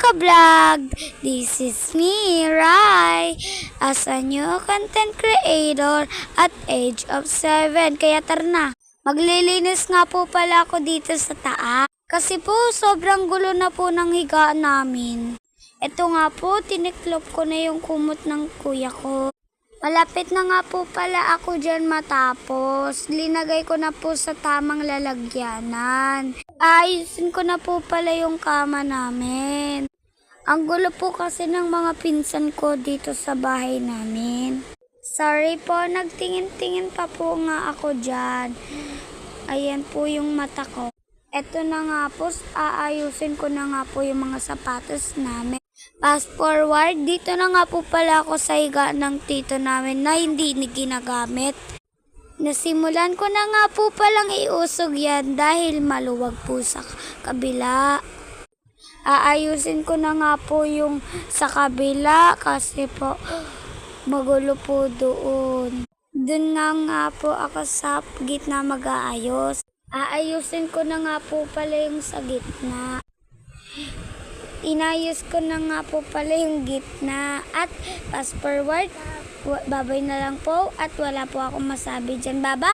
ka-vlog! This is me, Rai, as a new content creator at age of 7. Kaya tara na, maglilinis nga po pala ako dito sa taas. Kasi po, sobrang gulo na po ng higaan namin. Ito nga po, tiniklop ko na yung kumot ng kuya ko. Malapit na nga po pala ako dyan matapos. Linagay ko na po sa tamang lalagyanan. Ayusin ko na po pala yung kama namin. Ang gulo po kasi ng mga pinsan ko dito sa bahay namin. Sorry po, nagtingin-tingin pa po nga ako dyan. Ayan po yung mata ko. Eto na nga po, aayusin ko na nga po yung mga sapatos namin. Fast forward, dito na nga po pala ako sa higa ng tito namin na hindi ginagamit. Nasimulan ko na nga po palang iusog yan dahil maluwag po sa kabila. Aayusin ko na nga po yung sa kabila kasi po magulo po doon. Doon nga po ako sa gitna mag-aayos. Aayusin ko na nga po pala yung sa gitna. Inayos ko na nga po pala yung gitna. At fast forward, babay na lang po at wala po akong masabi dyan. Baba!